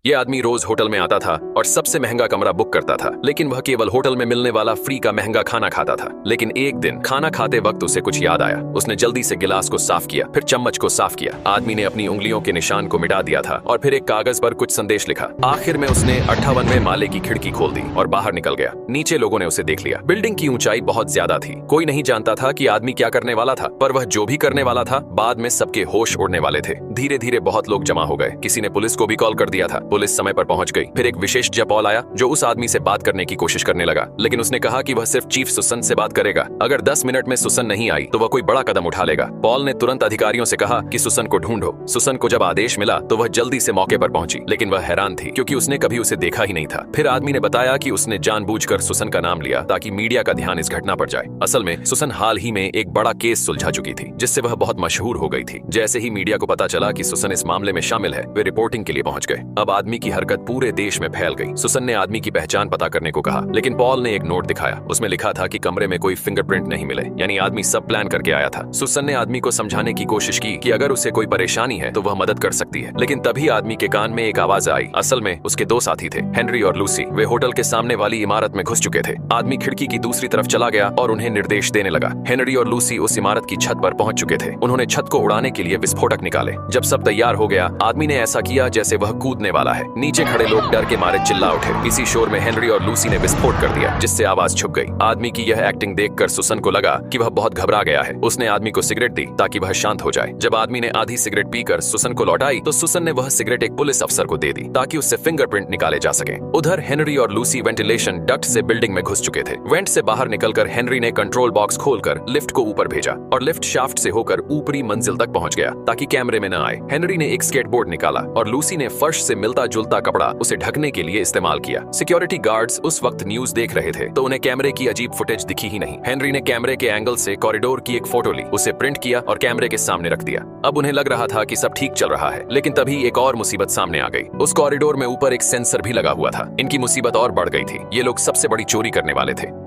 ये आदमी रोज होटल में आता था और सबसे महंगा कमरा बुक करता था, लेकिन वह केवल होटल में मिलने वाला फ्री का महंगा खाना खाता था। लेकिन एक दिन खाना खाते वक्त उसे कुछ याद आया। उसने जल्दी से गिलास को साफ किया, फिर चम्मच को साफ किया। आदमी ने अपनी उंगलियों के निशान को मिटा दिया था और फिर एक कागज पर कुछ संदेश लिखा। आखिर में उसने 58वें माले की खिड़की खोल दी और बाहर निकल गया। नीचे लोगों ने उसे देख लिया। बिल्डिंग की ऊंचाई बहुत ज्यादा थी। कोई नहीं जानता था कि आदमी क्या करने वाला था, पर वह जो भी करने वाला था बाद में सबके होश उड़ने वाले थे। धीरे धीरे बहुत लोग जमा हो गए। किसी ने पुलिस को भी कॉल कर दिया था। पुलिस समय पर पहुंच गई। फिर एक विशेष जपॉल आया जो उस आदमी से बात करने की कोशिश करने लगा, लेकिन उसने कहा कि वह सिर्फ चीफ सुसन से बात करेगा। अगर 10 मिनट में सुसन नहीं आई तो वह कोई बड़ा कदम उठा लेगा। पॉल ने तुरंत अधिकारियों से कहा कि सुसन को ढूंढो। सुसन को जब आदेश मिला तो वह जल्दी से मौके पर पहुंची, लेकिन वह हैरान थी क्योंकि उसने कभी उसे देखा ही नहीं था। फिर आदमी ने बताया कि उसने जानबूझकर सुसन का नाम लिया ताकि मीडिया का ध्यान इस घटना पर जाए। असल में सुसन हाल ही में एक बड़ा केस सुलझा चुकी थी जिससे वह बहुत मशहूर हो गई थी। जैसे ही मीडिया को पता चला कि सुसन इस मामले में शामिल है, वे रिपोर्टिंग के लिए पहुंच गए। अब आदमी की हरकत पूरे देश में फैल गई। सुसन ने आदमी की पहचान पता करने को कहा, लेकिन पॉल ने एक नोट दिखाया। उसमें लिखा था कि कमरे में कोई फिंगरप्रिंट नहीं मिले, यानी आदमी सब प्लान करके आया था। सुसन ने आदमी को समझाने की कोशिश की कि अगर उसे कोई परेशानी है तो वह मदद कर सकती है, लेकिन तभी आदमी के कान में एक आवाज आई। असल में उसके दो साथी थे, हेनरी और लूसी। वे होटल के सामने वाली इमारत में घुस चुके थे। आदमी खिड़की की दूसरी तरफ चला गया और उन्हें निर्देश देने लगा। हेनरी और लूसी उस इमारत की छत पर पहुंच चुके थे। उन्होंने छत को उड़ाने के लिए विस्फोटक निकाले। जब सब तैयार हो गया, आदमी ने ऐसा किया जैसे वह कूदने वाला है। नीचे खड़े लोग डर के मारे चिल्ला उठे। इसी शोर में हेनरी और लूसी ने विस्फोट कर दिया, जिससे आवाज छुप गई। आदमी की यह एक्टिंग देखकर सुसन को लगा कि वह बहुत घबरा गया है। उसने आदमी को सिगरेट दी ताकि वह शांत हो जाए। जब आदमी ने आधी सिगरेट पीकर सुसन को लौटाई तो सुसन ने वह सिगरेट एक पुलिस अफसर को दे दी ताकि उससे फिंगरप्रिंट निकाले जा सके। उधर हेनरी और लूसी वेंटिलेशन डक्ट से बिल्डिंग में घुस चुके थे। वेंट से बाहर निकलकर हेनरी ने कंट्रोल बॉक्स खोलकर लिफ्ट को ऊपर भेजा और लिफ्ट शाफ्ट से होकर ऊपरी मंजिल तक पहुंच गया ताकि कैमरे में न आए। हेनरी ने एक स्केटबोर्ड निकाला और लूसी ने फर्श से मिलता जुलता कपड़ा उसे ढकने के लिए इस्तेमाल किया। सिक्योरिटी गार्ड्स उस वक्त न्यूज देख रहे थे तो उन्हें कैमरे की अजीब फुटेज दिखी ही नहीं। हेनरी ने कैमरे के एंगल से कॉरिडोर की एक फोटो ली, उसे प्रिंट किया और कैमरे के सामने रख दिया। अब उन्हें लग रहा था कि सब ठीक चल रहा है, लेकिन तभी एक और मुसीबत सामने आ गई। उस कॉरिडोर में ऊपर एक सेंसर भी लगा हुआ था। इनकी मुसीबत और बढ़ गई थी। ये लोग सबसे बड़ी चोरी करने वाले थे।